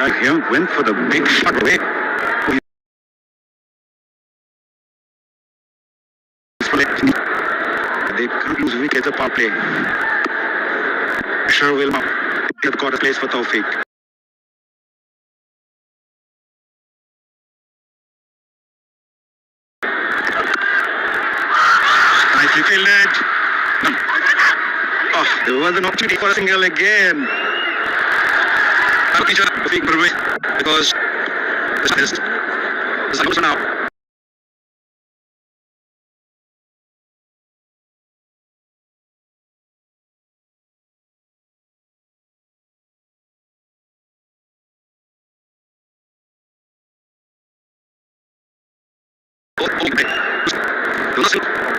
Him went for the big shot away. They can't lose wickets at power play. Sure will have got a place for Tawfiq. Nicely fielded. Oh, there was an opportunity for a single again. Because this is now.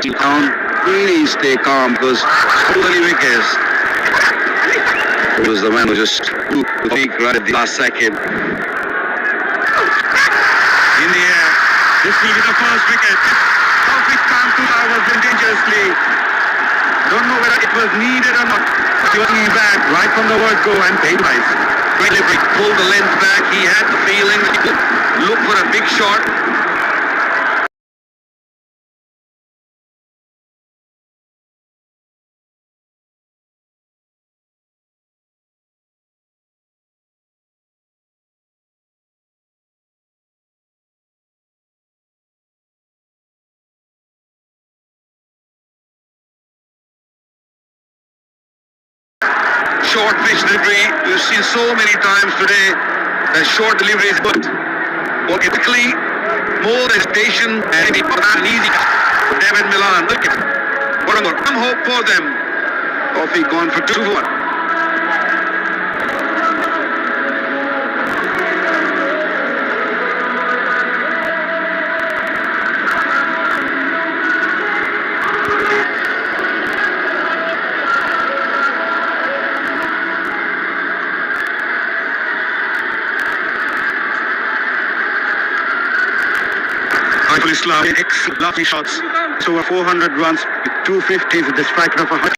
Down, really stay calm because totally wickets. It was the man who just took the peak right at the last second. In the air, this will be the first wicket. Tawfiq Kamtula was in dangerously. Don't know whether it was needed or not. He was back right from the word go and paid nice. Delivery, pulled the length back. He had the feeling he could look for a big shot. Short pitch delivery. We've seen so many times today that short delivery is good. Politically, more hesitation and an easy for David Milan. Look at some hope for them. Tawfiq gone for 2-1. Islam, excellent, lovely shots. It's over 400 runs with 250s with the strike of 100.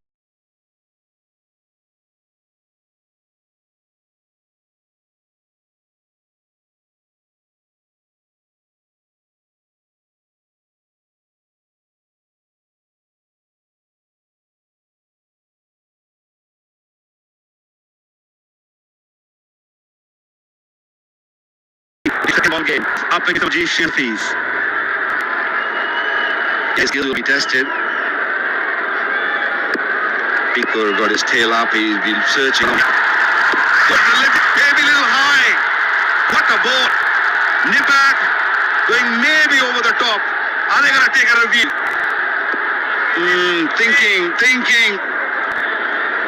Second ball game, up against G Shilfies. His skills will be tested. Pico got his tail up. He's been searching. Maybe a little high. What a ball. Nip back. Going maybe over the top. Are they going to take a review? Thinking.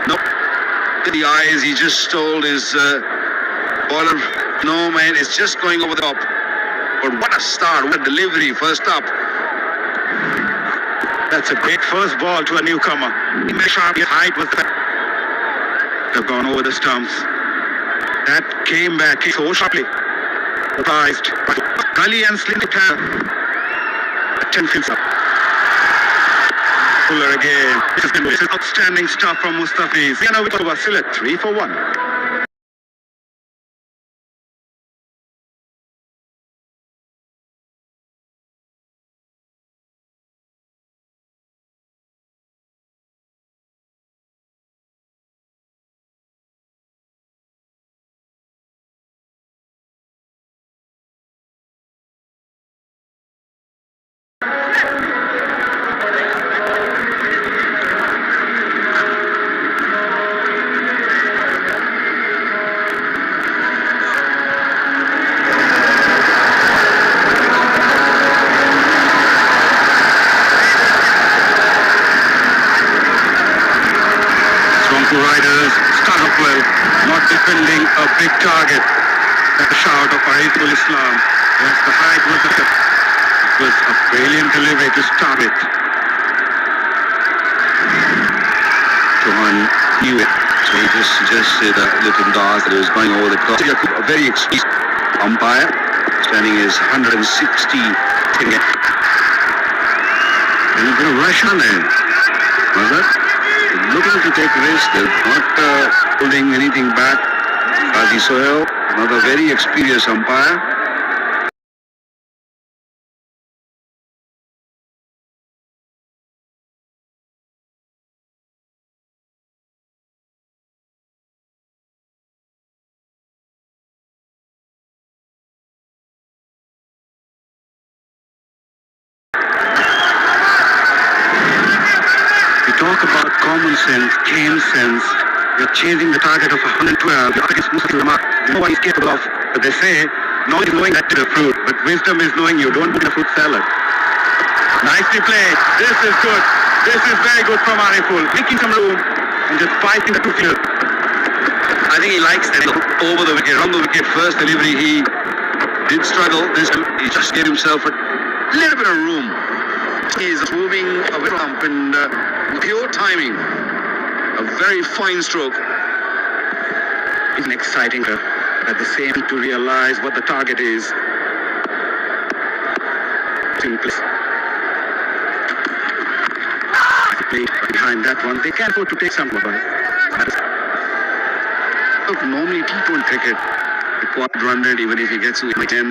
Nope. The eyes. He just told his bowler, no man, it's just going over the top. But what a start. What a delivery. First up. That's a great first ball to a newcomer. Sharp height was that. They've gone over the stumps. That came back so sharply. Surprised. Gully and Slim Tab. 10 fields up. Fuller again. This is outstanding stuff from Mustafiz. We are now over still at 3 for 1. Riders start off well, not defending a big target. That shout of Ariful Islam. Yes, the height was it was a brilliant delivery to start it. Johan knew it, so he just suggested a little dance that he was going over the cross. A very experienced umpire, standing is 160. And a bit of rush on there. Was that? Looking to take risks, they're not holding anything back. Qazi Sohail, another very experienced umpire. We talk about common sense, game sense. You're chasing the target of 112. You're up against Mustafa Remark. No one is capable of. But they say, knowledge is knowing that to the fruit, but wisdom is knowing you don't put in a fruit salad. Nicely played. This is good. This is very good from Ariful. Making some room and just fighting the two field. I think he likes that over the wicket, around the wicket. First delivery, he did struggle. This time, he just gave himself a little bit of room. He's moving away from and pure timing. A very fine stroke. It's exciting, but at the same time to realize what the target is. Behind that one, they can afford to take some by. Normally T20 cricket, the quad run rate, even if he gets to 10.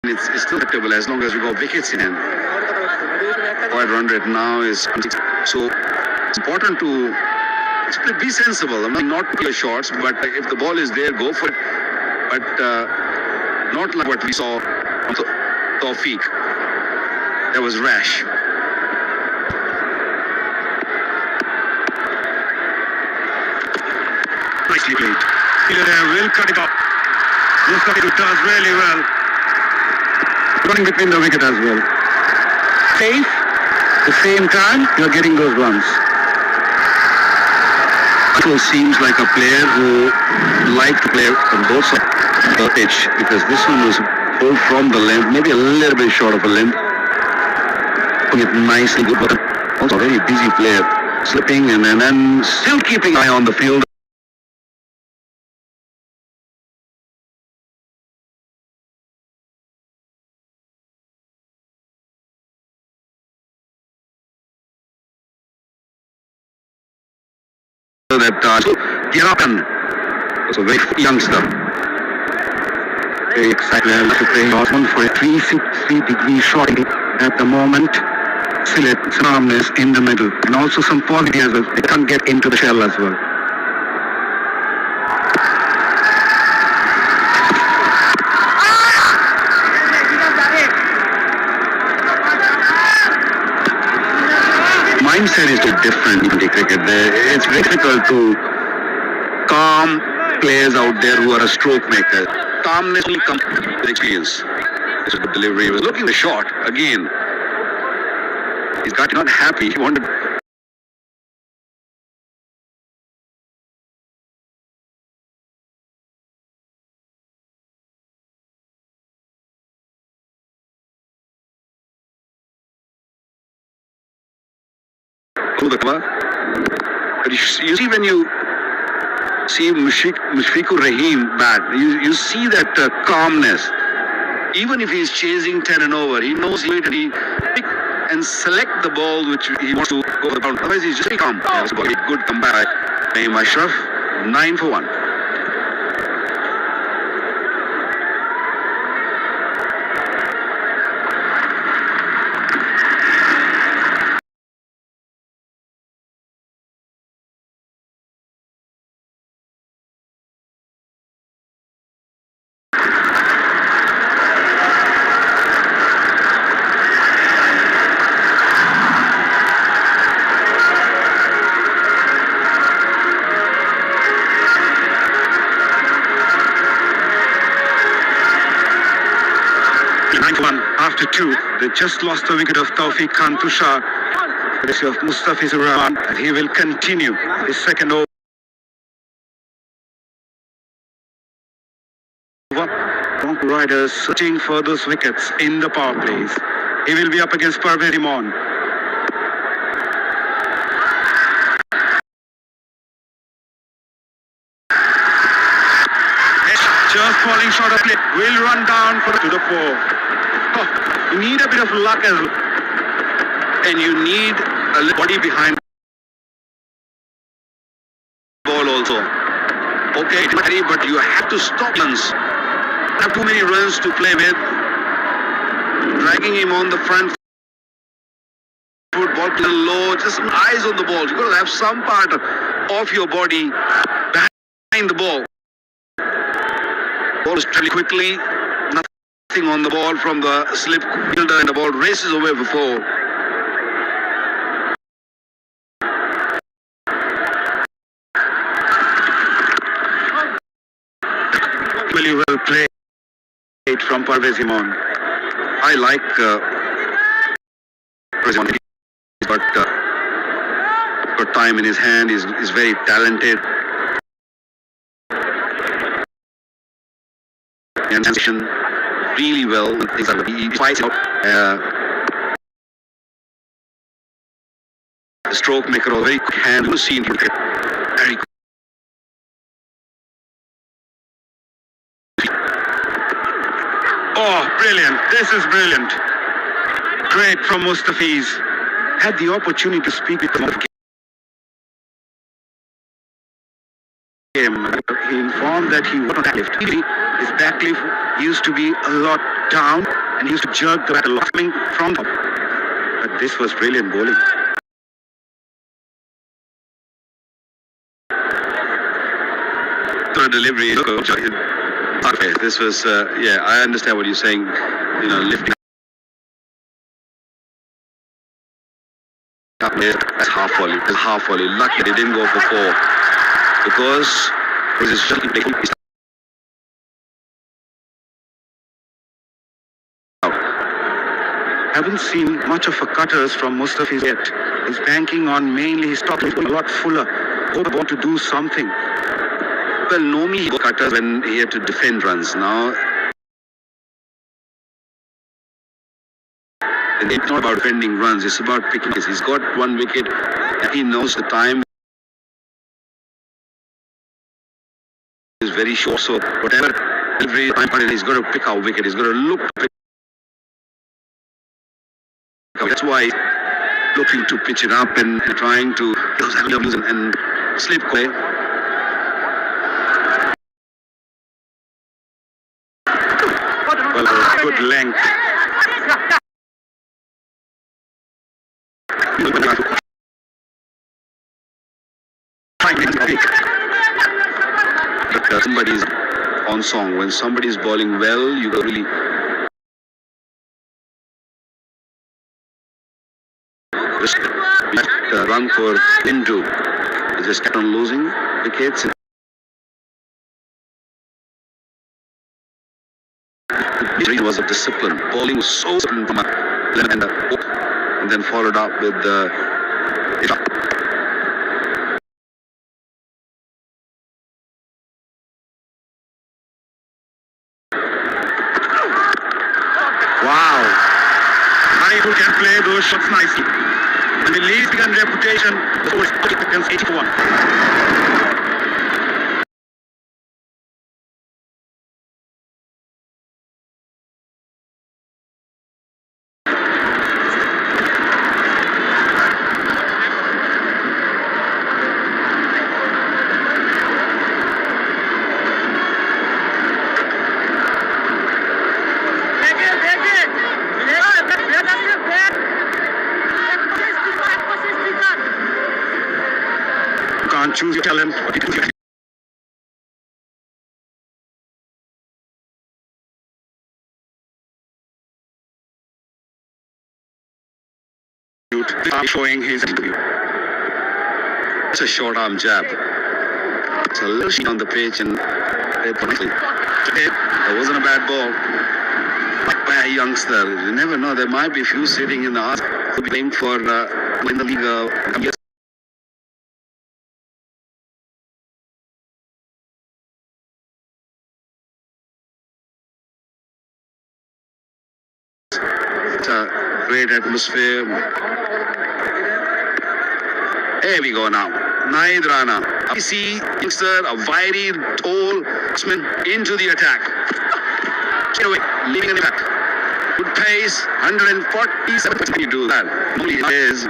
It's still acceptable as long as you go wickets in. Quite run rate now is so it's important to be sensible. I mean, not play shots, but if the ball is there, go for it. But not like what we saw on Tawfiq. That was rash. Nicely played. There will cut it off. Mustafa does really well. Running between the wicket as well. Safe. At the same time, you're getting those runs. It seems like a player who liked to play on both sides of the pitch, because this one was pulled from the length, maybe a little bit short of a length. Putting it nicely good, but also a very busy player. Slipping and then still keeping eye on the field. That get up and was a very youngster. Very excited to play Osman for a 360-degree shot at the moment. Still it's calmness in the middle, and also some quality as well. They can't get into the shell as well. Mindset is different in the cricket. It's difficult to calm players out there who are a stroke maker. Calmness will come with experience. It's a good delivery. He was looking the shot again. He's got not happy. He wanted. To the cover. But you see when you see Mushfiqur Rahim bat, you see that calmness. Even if he's chasing 10 and over, he knows he to pick and select the ball which he wants to go for the ground. Otherwise, he's just very calm. Yeah, a good comeback. Naeem Ashraf, 9 for 1. After 2, they just lost the wicket of Tawfiq Khan Tushar. This of Mustafiz Rahman, and he will continue his second over. Riders searching for those wickets in the power plays. He will be up against Parvez Imran. falling short of play. Will run down to the 4. Oh, you need a bit of luck as well. And you need a little body behind the ball also. Okay, but you have to stop runs. You have too many runs to play with. Dragging him on the front foot, ball a little low, just some eyes on the ball. You've got to have some part of your body behind the ball. Ball is really quickly, nothing on the ball from the slip fielder, and the ball races away before. Really well played from Parvez Imam. I like Parvez Imam, but got time in his hand. He's very talented. And really well. He fights out. The stroke maker, a very quick hand. You've seen him very quick. Oh, brilliant. This is brilliant. Great from Mustafiz. Had the opportunity to speak with him. He informed that he was on that lift. His back lift used to be a lot down and he used to jerk the bat a lot coming from top. But this was brilliant bowling. The delivery, okay, this was, yeah, I understand what you're saying, you know, lifting up, that's half volley, lucky they didn't go for 4, because this is just haven't seen much of a cutters from Mustafiz yet. He's banking on mainly his top, he's going a lot fuller, want to do something. Well, normally he got cutters when he had to defend runs. Now, it's not about defending runs, it's about picking wickets. He's got 1 wicket, and he knows the time is very short. So, whatever delivery time he's got to pick our wicket. He's got to look to pick up. That's why he's looking to pitch it up and trying to lose and slip away. Well, good length. But somebody's on song. When somebody's bowling well, you can really just run for Hindu. They just kept on losing wickets. The reason was of discipline. Bowling was so disciplined from and then followed up with the wow. Who can play those shots nicely. And the least begun reputation against 81. Can't choose your talent, but it is showing his interview. It's a short arm jab. It's a little sheen on the pitch and that wasn't a bad ball. By a youngster, you never know. There might be a few sitting in the arse who be playing for in the league. It's a great atmosphere. Here we go now. Naid Rana. I see youngster, a wiry, tall batsman into the attack. Straight away, leaving an impact. Good pace, 147. You do that. Normally it is.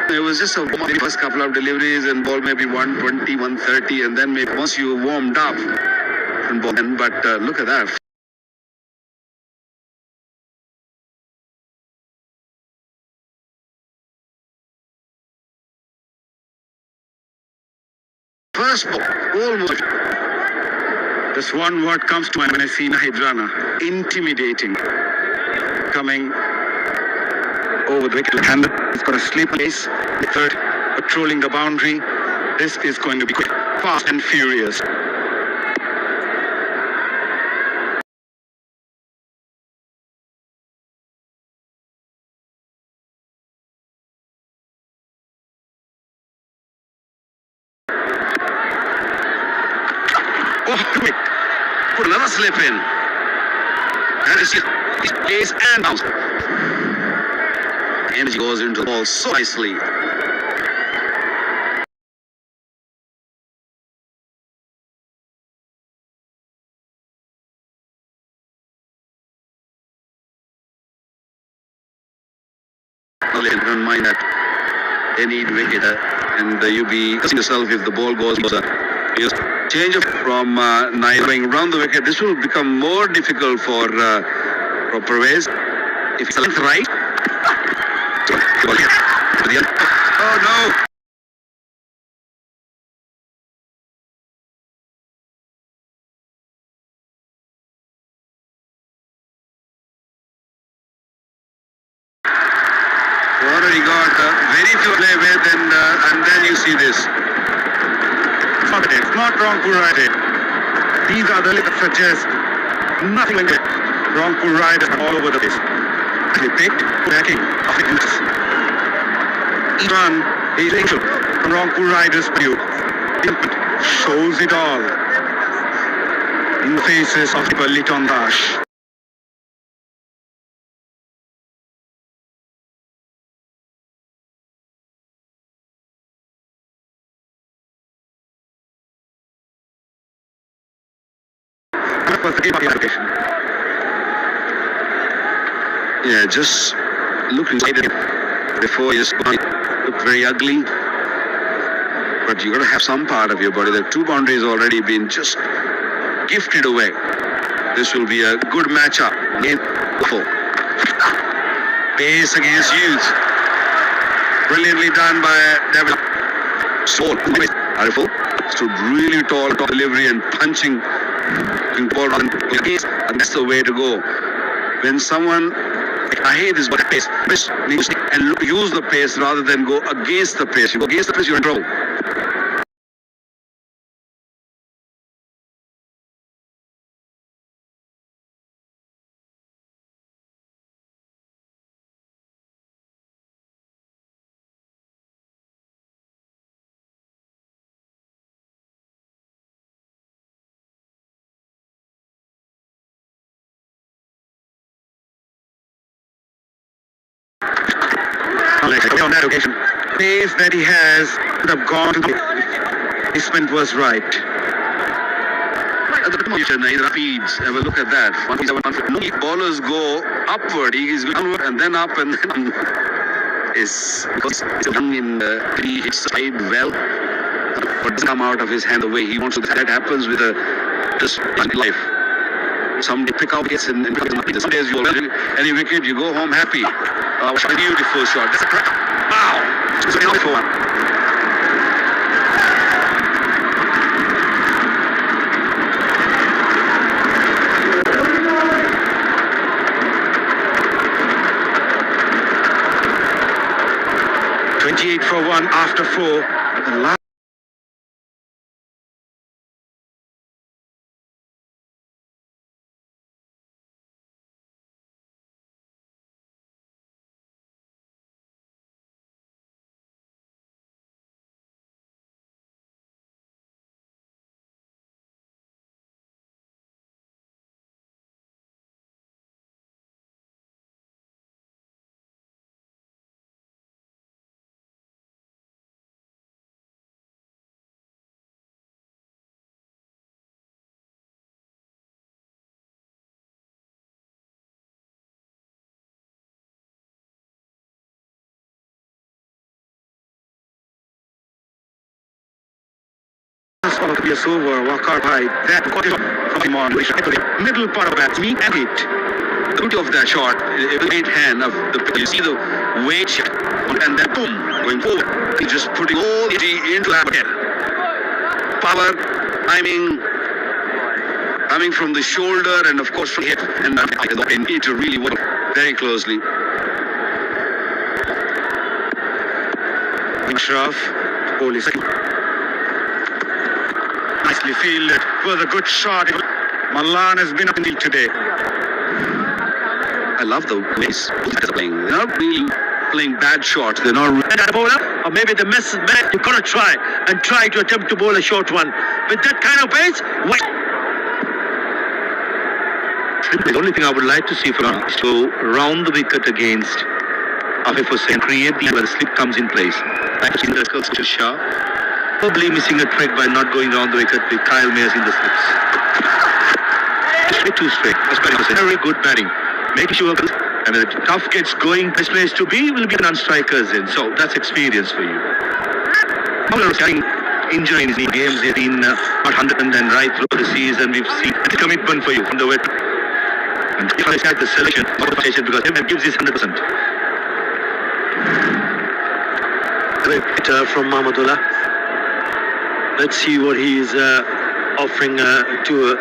It was just a first couple of deliveries and ball maybe 120, 130, and then maybe once you warmed up, but look at that. First ball, almost. Just one word comes to mind when I see Hydrana. Intimidating. Coming over the wicket. And he's got a slip pace. The third, patrolling the boundary. This is going to be quick, fast and furious. Oh, quick. Put another slip in. That is his pace and bounce. Energy goes into the ball so nicely. Don't mind that. They need wicket, and you'll be asking yourself if the ball goes just change from Nile going round the wicket. This will become more difficult for Pervez. If it's length right. Oh no! You already got very few play with, and then you see this. It's not wrong to ride it. These are the that suggest nothing like it. Wrong to ride all over the place. They picked backing of the goose. Each one is angel. Wrong to riders view. Shows it all. In the faces of the Liton Dash. Yeah, just look inside it before you look very ugly. But you got to have some part of your body. The two boundaries already been just gifted away. This will be a good matchup. Pace against youth. Brilliantly done by David. So powerful. Stood really tall, top delivery and punching. And that's the way to go. When someone, I hate this, but pace, and use the pace rather than go against the pace. You go against the pace, you're in trouble. On that occasion, pace that he has would have gone to the placement was right. At the position, he repeats. Have a look at that. Ballers go upward. He is going downward and then up and then is young in he hits side well, but doesn't come out of his hand the way he wants to. That happens with just life. Somebody pick out wickets and some days you any wicket you go home happy. Beautiful shot. That's a crack. Wow. It's a beautiful one. "28 for 1 after 4. The last first ball of the over, walk out high. That got it from him on the middle part of that. Me and it. The beauty of that shot, the right hand of the you see the weight shift, and then boom, going forward. He's just putting all the energy into that head. Power, timing, coming from the shoulder and of course from the hip, and I need to really work very closely. Ashraf, ball is nicely fielded. Was a good shot. Malan has been up in today. I love the ways they're playing. They're not really playing bad shots. They're not. Or maybe the message, man, you've got to try to attempt to bowl a short one. With that kind of pace, wait. The only thing I would like to see from him is to round the wicket against Afif Hussain, create the where the slip comes in place. Like in the curls to Shah, probably missing a trick by not going round the wicket with Kyle Mayers in the slips. Straight to straight. That's very good batting. Making sure, and when the tough gets going, best place to be will be non-strikers in. So that's experience for you. Having injury in his knee games, they've been not 100 and then right through the season. We've seen the commitment for you from the wet. And if I said the selection, because him gives his 100%. Great hitter from Mahmudullah. Let's see what he is offering to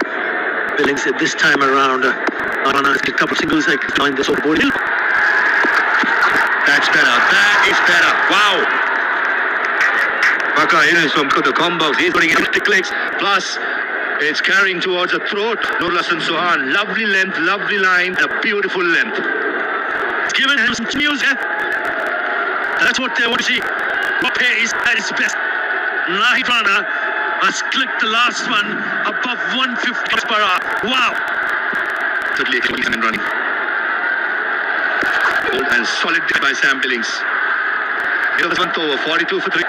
Billings at this time around. On a couple of singles like join the SOROB. That's better. That is better. Wow. Baka is from the combos. He's putting in stick legs. Plus, it's carrying towards the throat. Nur Hasan Sohan. Lovely length, lovely line, a beautiful length. It's given him some music. That's what they want to see. What pace at its best. Nahid Rana has clicked the last one above 150 per hour. Wow. Totally and running. Bold and solid by Sam Billings. Here was one over 42 for 3.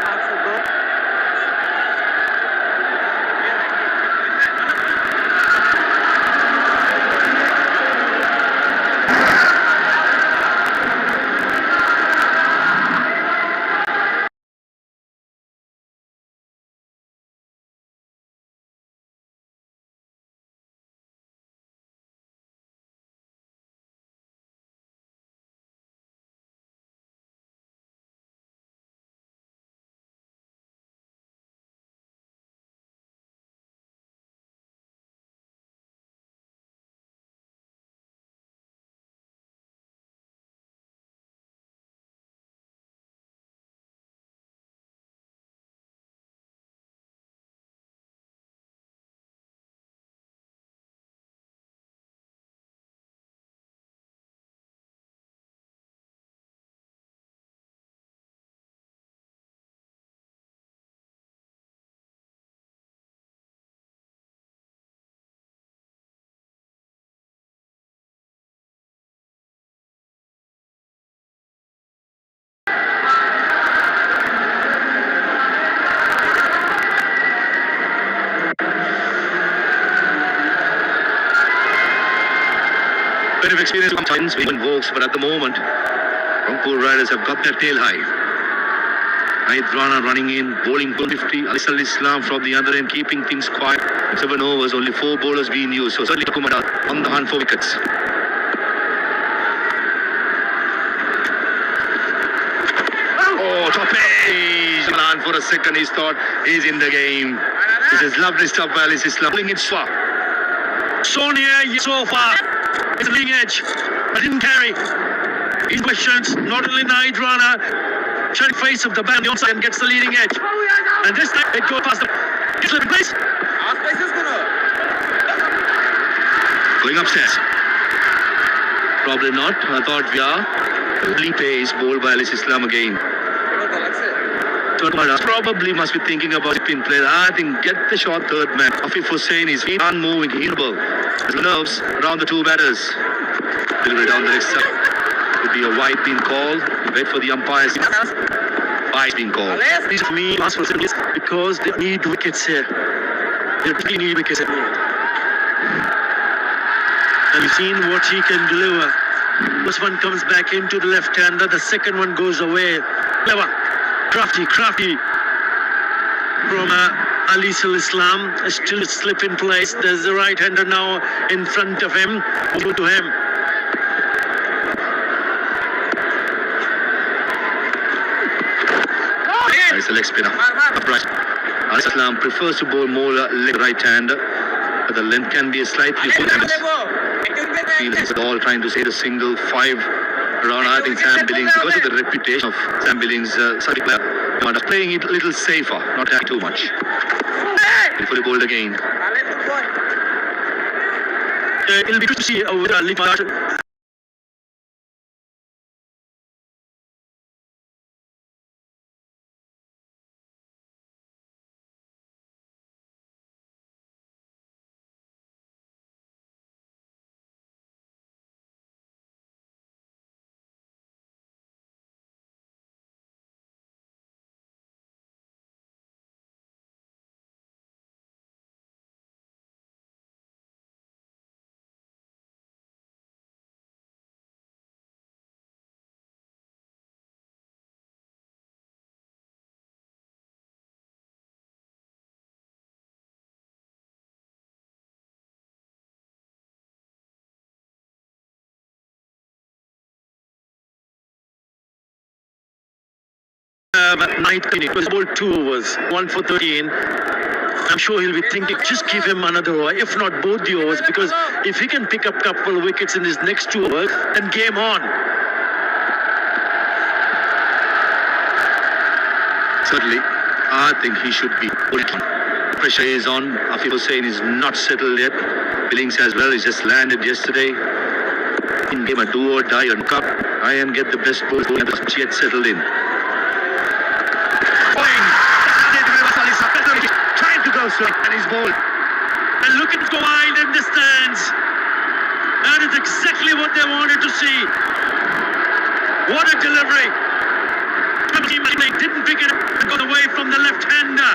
Bit of experience sometimes we win walks, but at the moment, Rangpur Riders have got their tail high. Nahid Rana running in, bowling 150. Ali Islam from the other end, keeping things quiet. 7 overs, only 4 bowlers being used. So certainly Kumar on the hunt for wickets. Oh, top edge! Malan for a second, he thought he's in the game. This is lovely stuff by Ali Islam. Pulling it far. Sonia, so far. It's the leading edge, but didn't carry. His questions, not only Nahid Rana, trying to face of the band on the onside and gets the leading edge. And this time it goes past the. It's a place. Going upstairs. Probably not. I thought we are. Lovely pace bowled by Alice Islam again. Probably must be thinking about spin play. I think get the shot third man. Afif Hussain is unmoving, healable. The nerves around the 2 batters. Delivery down the next side. Could be a wide being called. Wait for the umpires. Wide being called. These for me because they need wickets here. They really need wickets here. And you've seen what he can deliver. First one comes back into the left-hander. The second one goes away. Clever. Crafty from Ali Islam is still a slip in place. There's the right-hander now in front of him. Go to him. It's a leg spinner. Upright. Ali Islam prefers to bowl more leg right-hand, but the length can be slightly full. He's all trying to say the single 5 around. I think Sam Billings, because of the reputation of Sam Billings, such a player, playing it a little safer, not having too much. Before he bowled again. It'll be good to see over Ali. Night it was bowled 2 overs, 1 for 13. I'm sure he'll be thinking, just give him another over, if not both the overs, because if he can pick up a couple of wickets in his next 2 overs, then game on. Certainly, I think he should be bowling. Pressure is on. Afif Hussain is not settled yet. Billings as well. He just landed yesterday. In game a do or die on cup. Try and get the best ball yet settled in. Trying to go straight and his ball. And look at go wide in the stands. That is exactly what they wanted to see. What a delivery. He didn't pick it up and got away from the left-hander.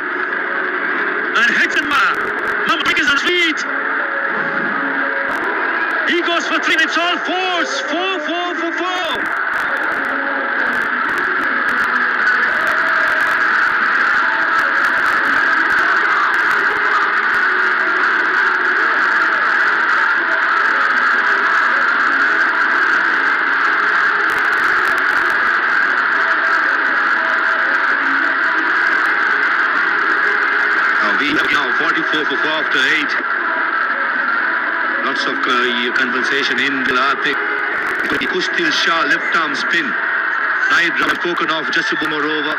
And Heckenma, Mumbrick is on feet. He goes for 3, it's all 4s. 4, 4 for 4. Now 44 for 4 after 8. Lots of conversation in Gilate. Kustil Shah left arm spin. Right run spoken off just to more over.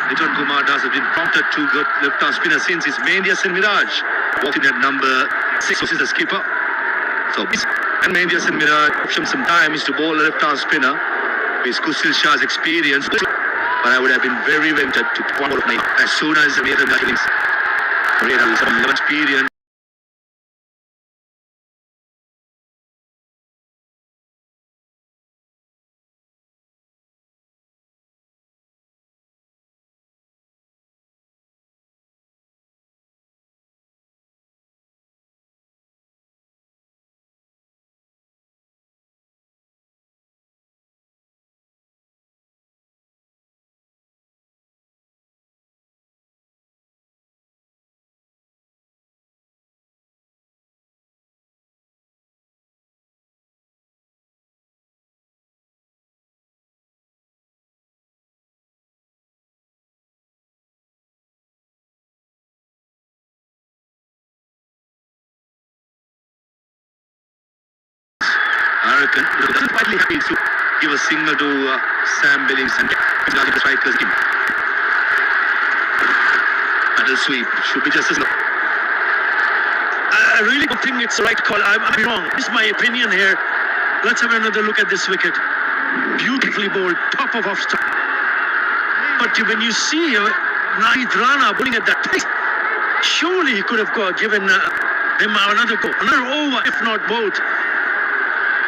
Nitin Kumar Das has been prompted to good left arm spinner since his main Yasin Miraj walked in at number 6, which is the skipper. So and main Yasin Miraj option some time is to bowl a left arm spinner with Kustil Shah's experience. But I would have been very tempted to one more night as soon as the other guys. Some experience. I reckon he doesn't quite happy to give a signal to Sam Billings and he's got the strikers game. Battle sweep should be just as good. I really don't think it's the right call. I'm wrong. This is my opinion here. Let's have another look at this wicket. Beautifully bowled, top of off stump. But when you see Nahid Rana bowling at that pace, surely he could have given him another go, another over, if not both.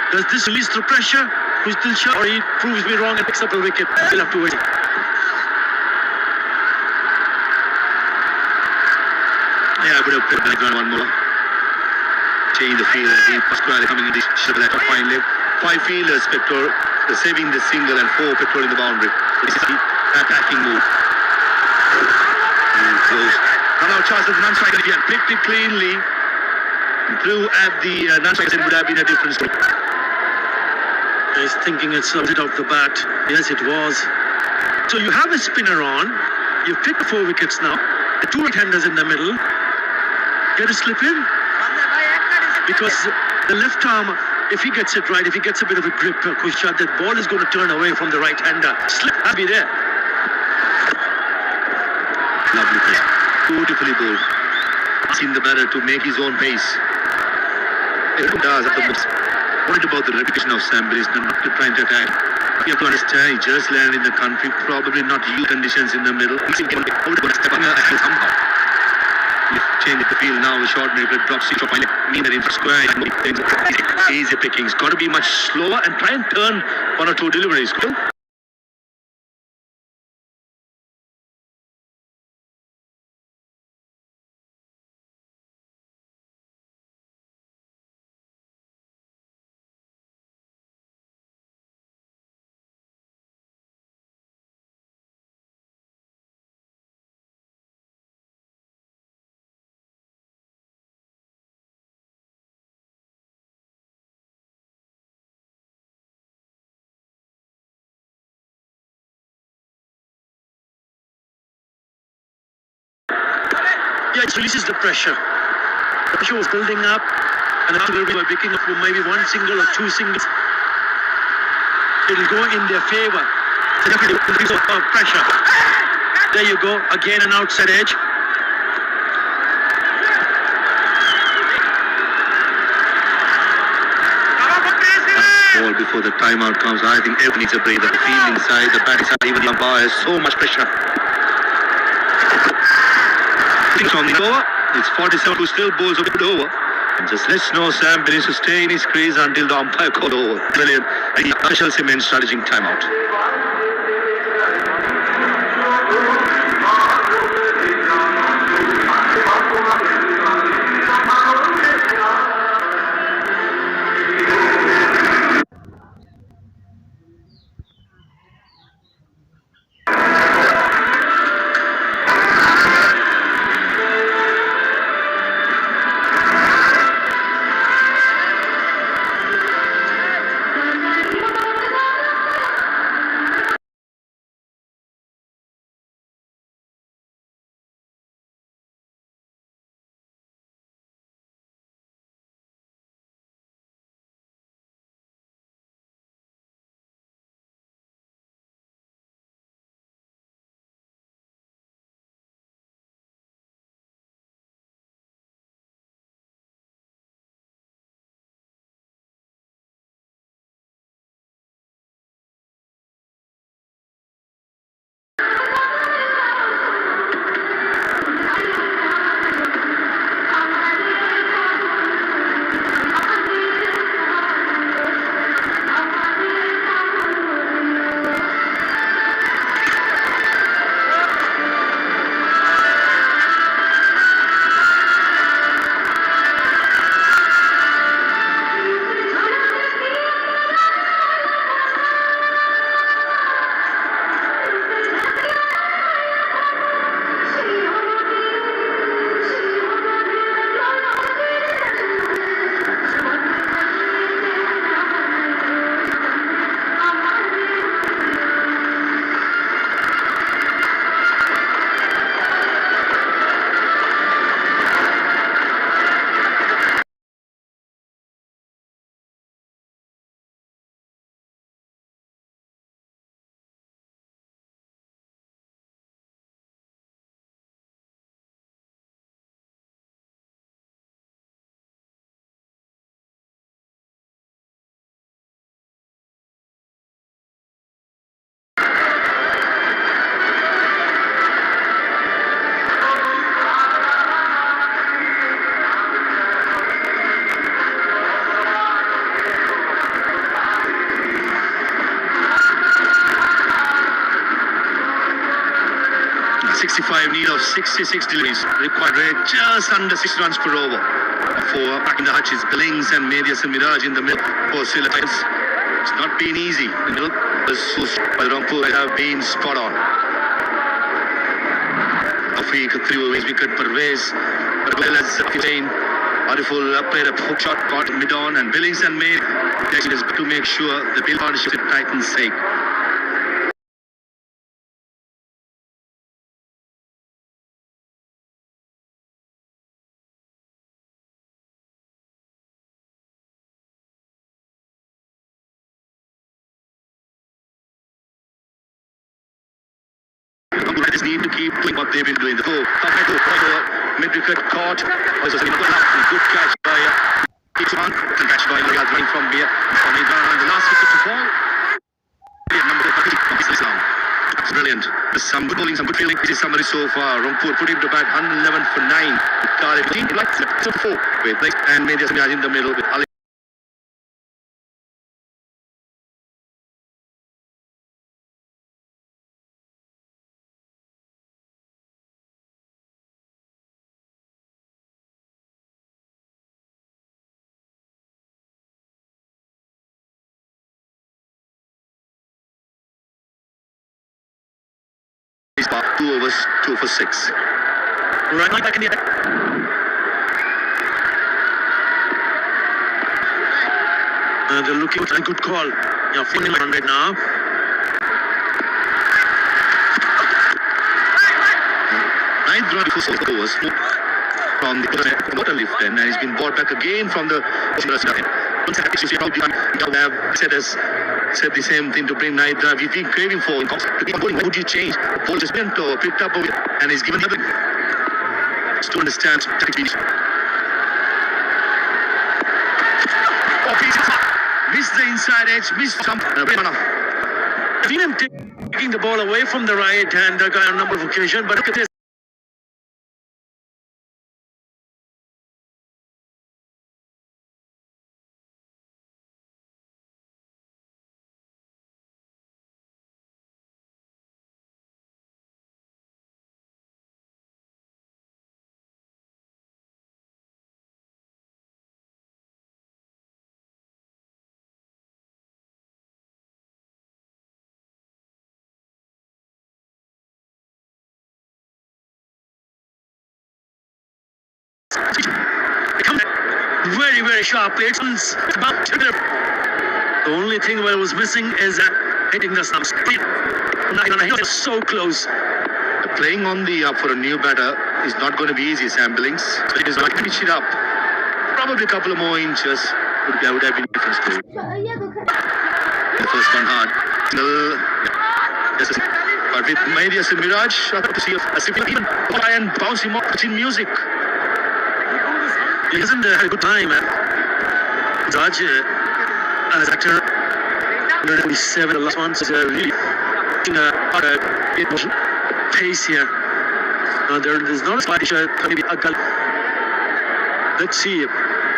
Does this release the pressure? Who's still sure? Or he proves me wrong and picks up a wicket? We'll have to wait. Yeah, I would have put back on one more. Change the field. Pasquale coming in this should have fine left. 5 fielders, Petrol, saving the single and 4 patrolling the boundary. This is the attacking move. Close. chances of non-striker. He had picked it cleanly. Through at the non-striker, it would have been a different story. He's thinking it's a bit off the bat. Yes, it was. So you have a spinner on. You've picked 4 wickets now. The 2 right-handers in the middle. Get a slip in. Because the left arm, if he gets it right, if he gets a bit of a grip, Kushad, that ball is going to turn away from the right-hander. Slip, I'll be there. Lovely play. Beautifully bowled. Asking the batter to make his own pace. Everyone does at the most. Worried about the reputation of Sam Billy, not trying to attack. You have to understand, he just landed in the country, probably not you conditions in the middle. He's going to step on somehow. You change the field now, a short maybe drops it, mean that in square, easy pickings. Got to be much slower and try and turn 1 or 2 deliveries. Cool? Yeah, it releases the pressure. The pressure was building up, and after by picking up maybe 1 single or 2 singles, it'll go in their favor. So definitely release of pressure. There you go, again an outside edge. Ball before the timeout comes. I think everyone needs a breather. The field inside, the batting side, even the umpire has so much pressure. From the over, it's 47 who still bowls a good over. And just let's know Sam Billy to stay in his crease until the umpire called over. Brilliant. And he ushers him in strategic timeout. Need of 66 deliveries, required rate just under 6 runs per over. For back in the Hutchins, Billings and Medias and Mirage in the middle for Silla Titans. It's not been easy. The middle was so by the wrong have been spot on. Afiq threw his wicket Pervez, as well as Hussain. Beautiful played a hook shot, caught mid-on, and Billings and made to make sure the Bill partnership with Titans' sake. I just need to keep doing what they've been doing. The mid-wicket caught. Also, good catch by Ichwan. Good catch by Riyad running from here. The last wicket to fall. Number 30, Islam. That's brilliant. There's some good bowling, some good fielding. This is summary so far. Rangpur put him to bat 111 for 9. Khalid team like 4 with Blake and Major Smiraj in the middle with Ali. He's got 2 overs, 2 for 6. Right back in the attack. They're looking at a good call. Yeah, 49 now. Ninth run for 4 overs from the water lift, and he's been brought back again from the said the same thing to bring ninth drive. We've been craving for what would you change? Ball just went to picked up and he's given another to understand tactically. Missed the inside edge, missed some. I've seen him taking the ball away from the right hand on a number of occasions, but look at this. Very, very sharp. It's about to the only thing where it was missing is hitting the stumps. He's so close. Playing on the up for a new batter is not going to be easy, Sam Billings. So it is not to pitch it up. Probably a couple of more inches would have been different score. The first one hard. But with Mahdi Miraj, I thought to see as if he even try and bounce him off in music. He hasn't had a good time. Raj, as actor, 147, the last one, is really pace here. There's not a slight issue, maybe a gully. Let's see,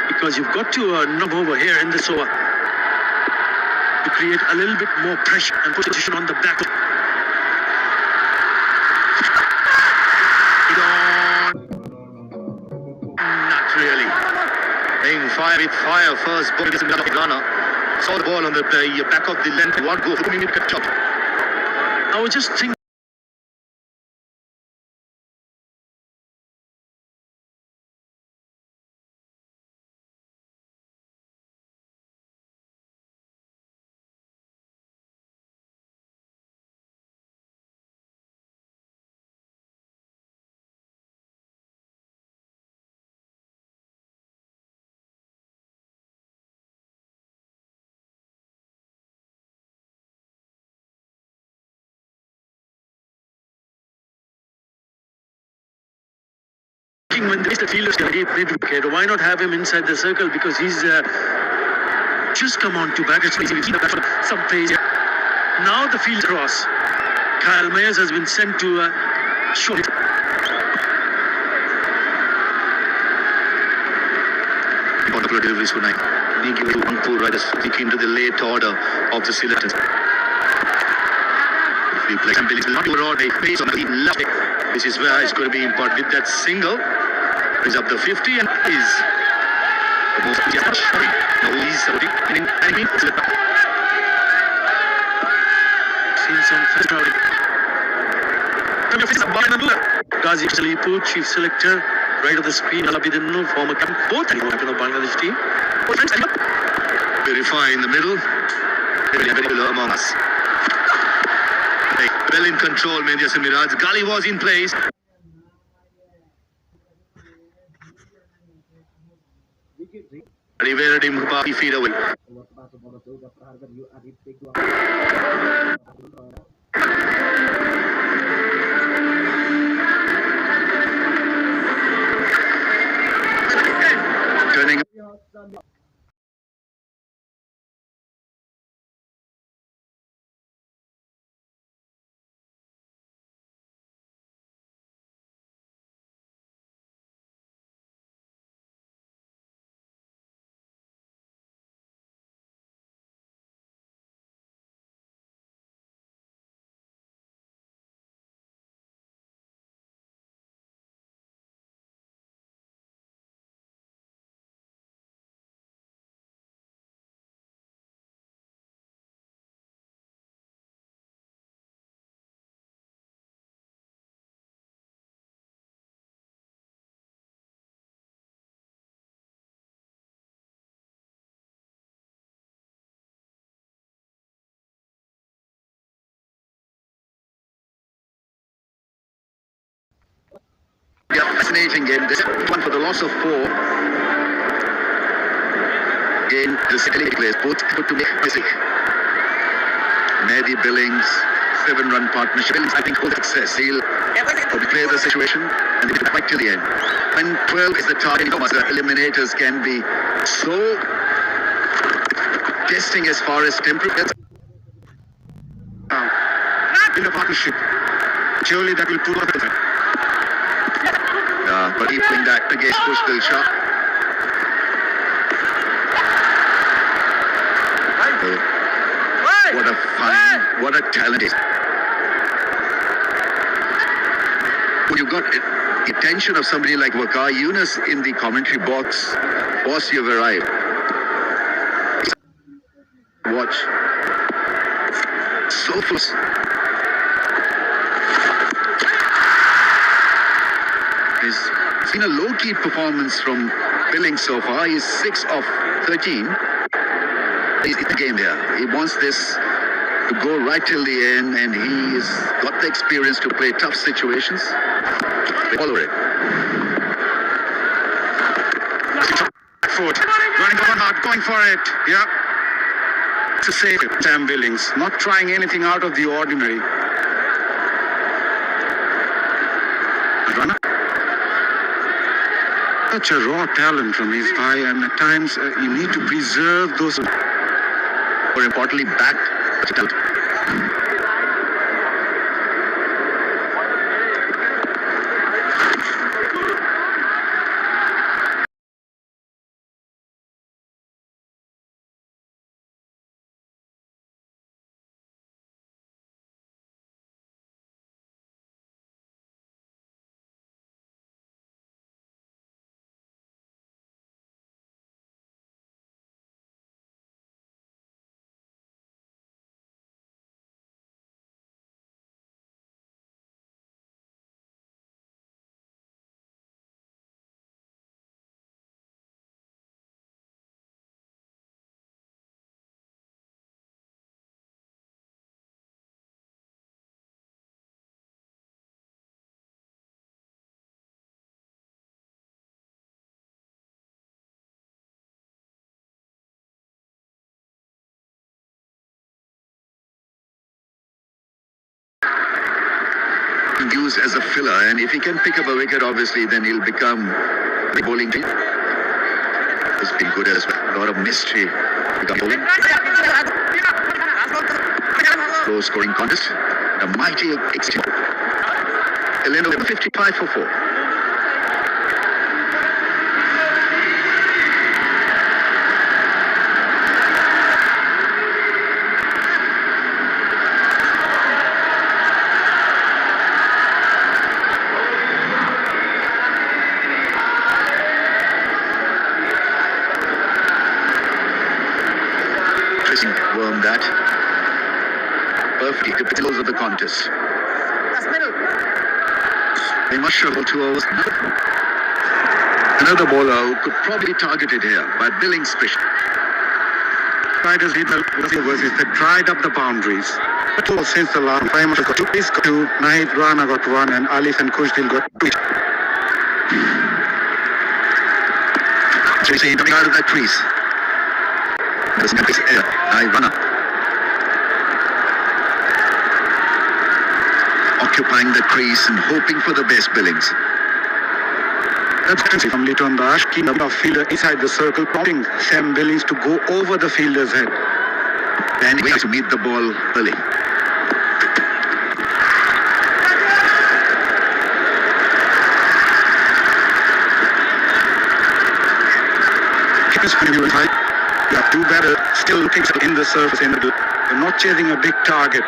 because you've got to knock over here in this over to create a little bit more pressure and position on the back. Fire with fire first ball gets in Ghana. Saw the ball on the back of the length. One go for the shot. I was just thinking. When the fielders get mid-wicket, why not have him inside the circle? Because he's just come on to bat. It's easy for some pace. Now the field cross. Kyle Mayers has been sent to short. Wonderful deliveries for 9. He gives to Rangpur riders into the late order of the selectors. If we play some Billings will not overall a pace on the left, which is where it's going to be important with that single. Brings up the 50 and is the most touch. Now he's seen some fast crowding. Qazi Salipu, chief selector, right of the screen, Alabidinu, former captain, both are captain of Bangladesh team. Verify in the middle. Very below among us. Well in control, Mendias and Miraj. Gali was in place. Rivera him about 3 feet away. Turning. Yeah, fascinating game. This one for the loss of 4. Game the City players both put to make music. Mehdi Billings, 7-run partnership. Billings, I think, will success. He'll play the situation and he'll fight till the end. When 12 is the target, the eliminators can be so testing as far as temperament. In the partnership, surely that will prove up. But he playing that against Push Dilshah. What a fine, what a talent. When you got the attention of somebody like Waqar Yunus in the commentary box, boss, you've arrived. Watch. So close. It's been a low-key performance from Billings so far. He's 6 of 13. He's in the game here. He wants this to go right till the end, and he's got the experience to play tough situations. They follow it. Foot. Running on hard, going for it. Yeah. To save it. Sam Billings. Not trying anything out of the ordinary. Runner. Such a raw talent from his guy, and at times you need to preserve those. More importantly, back. Used as a filler, and if he can pick up a wicket, obviously, then he'll become the bowling team. It's been good as well. A lot of mystery. Low scoring contest. A mighty exchange. Eleno 55 for 4. Worm that perfectly to the close of the contest. They must shovel 2 overs. Another bowler who could probably be targeted here by Billings special. Riders hit the versus they tried up the boundaries. Since the last time, got 2, Nahid Rana got 1, and Alif and Kushdil got 2. So he's coming out of that crease. Nahid Rana. Occupying the crease and hoping for the best. Billings. That's from Liton Dash, keeping the fielder inside the circle, prompting Sam Billings to go over the fielder's head. And he has to meet the ball early. When you have 2 batters still looking in the surface, they're not chasing a big target.